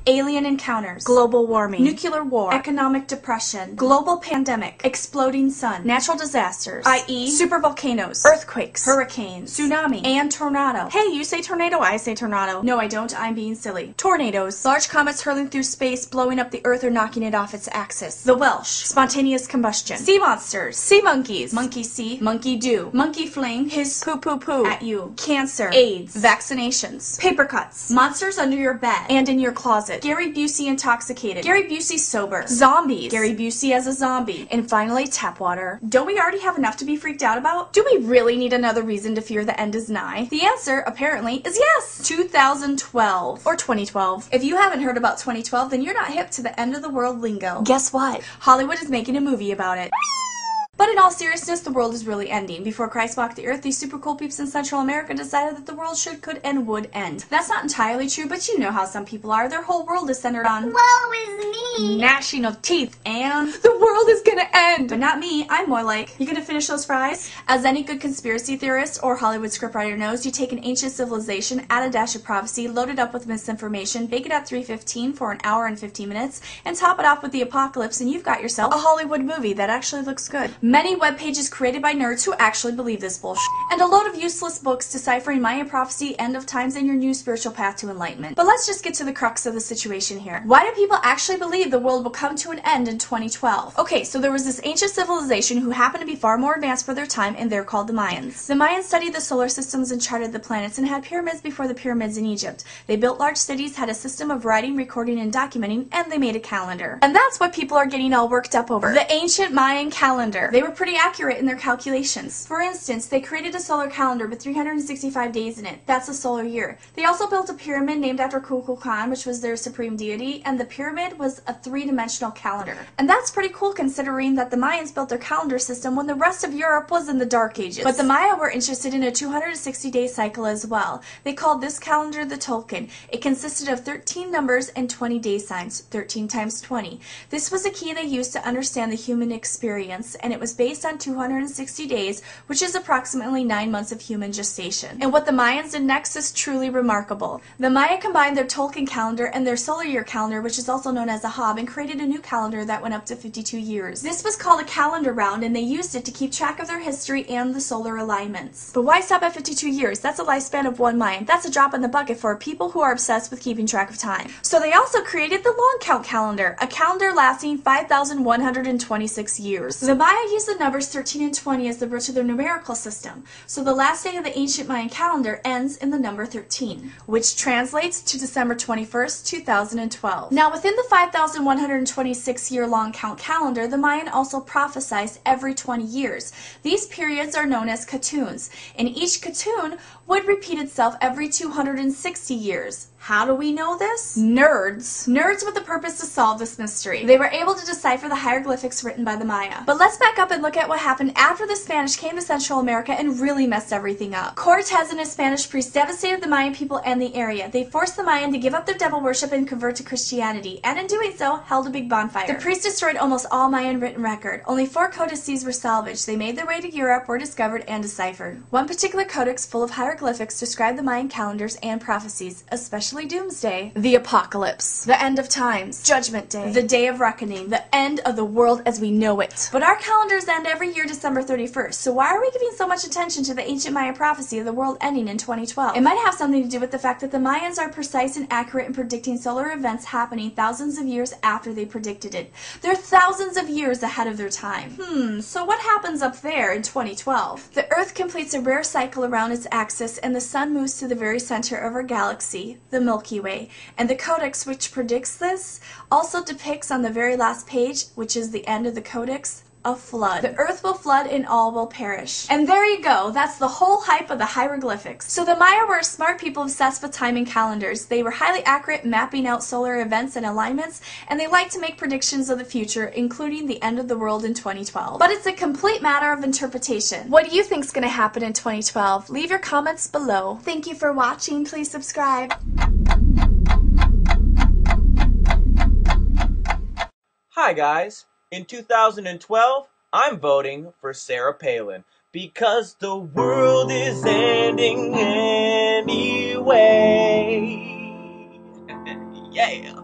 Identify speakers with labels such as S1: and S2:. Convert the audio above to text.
S1: alien encounters,
S2: global warming,
S1: nuclear war, economic depression, global pandemic, exploding sun, natural disasters, i.e. supervolcanoes, earthquakes, hurricanes, tsunami, and tornado.
S2: Hey, you say tornado, I say tornado.
S1: No, I don't. I'm being silly.
S2: Tornadoes,
S1: Large comets hurling through space, blowing up the Earth or knocking it off its axis. The Welsh, spontaneous combustion. Sea monsters,
S2: sea monkeys,
S1: monkey see, monkey do, monkey fling his
S2: poo poo poo
S1: at you. Cancer,
S2: AIDS,
S1: vaccinations, paper cuts, monsters under your bed and in your closet. Gary Busey intoxicated, Gary Busey sober,
S2: zombies,
S1: Gary Busey as a zombie, and finally tap water. Don't we already have enough to be freaked out about?
S2: Do we really need another reason to fear the end is nigh?
S1: The answer, apparently, is yes! 2012.
S2: Or 2012.
S1: If you haven't heard about 2012, then you're not hip to the end of the world lingo.
S2: Guess what?
S1: Hollywood is making a movie about it. But in all seriousness, the world is really ending. Before Christ walked the earth, these super cool peeps in Central America decided that the world should, could, and would end. That's not entirely true, but you know how some people are. Their whole world is centered on
S3: woe is me,
S1: gnashing of teeth, and
S2: the world is gonna end.
S1: But not me. I'm more like, you gonna finish those fries? As any good conspiracy theorist or Hollywood scriptwriter knows, you take an ancient civilization, add a dash of prophecy, load it up with misinformation, bake it at 315 for an hour and 15 minutes, and top it off with the apocalypse, and you've got yourself a Hollywood movie that actually looks good. Many web pages created by nerds who actually believe this bullshit, and a load of useless books deciphering Mayan prophecy, end of times, and your new spiritual path to enlightenment. But let's just get to the crux of the situation here. Why do people actually believe the world will come to an end in 2012? Okay, so there was this ancient civilization who happened to be far more advanced for their time, and they're called the Mayans. The Mayans studied the solar systems and charted the planets, and had pyramids before the pyramids in Egypt. They built large cities, had a system of writing, recording, and documenting, and they made a calendar. And that's what people are getting all worked up over. The ancient Mayan calendar. They were pretty accurate in their calculations. For instance, they created a solar calendar with 365 days in it. That's a solar year. They also built a pyramid named after Kukulkan, which was their supreme deity, and the pyramid was a three-dimensional calendar. And that's pretty cool considering that the Mayans built their calendar system when the rest of Europe was in the Dark Ages. But the Maya were interested in a 260-day cycle as well. They called this calendar the Tolkien. It consisted of 13 numbers and 20 day signs, 13 times 20. This was a key they used to understand the human experience, and it was based on 260 days, which is approximately 9 months of human gestation. And what the Mayans did next is truly remarkable. The Maya combined their Tolkien calendar and their solar year calendar, which is also known as a Hab, and created a new calendar that went up to 52 years. This was called a calendar round, and they used it to keep track of their history and the solar alignments. But why stop at 52 years? That's a lifespan of one Mayan. That's a drop in the bucket for people who are obsessed with keeping track of time. So they also created the long count calendar, a calendar lasting 5,126 years. The Maya used the numbers 13 and 20 as the root of their numerical system. So the last day of the ancient Mayan calendar ends in the number 13, which translates to December 21st, 2012. Now within the 5,126 year long count calendar, the Mayan also prophesized every 20 years. These periods are known as katuns, and each katun would repeat itself every 260 years. How do we know this? Nerds. Nerds with the purpose to solve this mystery. They were able to decipher the hieroglyphics written by the Maya. But let's back up and look at what happened after the Spanish came to Central America and really messed everything up. Cortez and his Spanish priests devastated the Mayan people and the area. They forced the Mayan to give up their devil worship and convert to Christianity, and in doing so, held a big bonfire. The priests destroyed almost all Mayan written record. Only 4 codices were salvaged. They made their way to Europe, were discovered, and deciphered. One particular codex full of hieroglyphics described the Mayan calendars and prophecies, especially doomsday, the apocalypse, the end of times, judgment day, the day of reckoning, the end of the world as we know it. But our calendars end every year December 31st, so why are we giving so much attention to the ancient Maya prophecy of the world ending in 2012? It might have something to do with the fact that the Mayans are precise and accurate in predicting solar events happening thousands of years after they predicted it. They're thousands of years ahead of their time. So what happens up there in 2012? The Earth completes a rare cycle around its axis, and the Sun moves to the very center of our galaxy, the Milky Way. And the codex which predicts this also depicts on the very last page, which is the end of the codex, a flood. The earth will flood and all will perish. And there you go. That's the whole hype of the hieroglyphics. So the Maya were smart people obsessed with time and calendars. They were highly accurate, mapping out solar events and alignments, and they liked to make predictions of the future, including the end of the world in 2012. But it's a complete matter of interpretation. What do you think's gonna happen in 2012? Leave your comments below. Thank you for watching. Please subscribe.
S4: Hi guys, in 2012, I'm voting for Sarah Palin because the world is ending anyway. Yeah.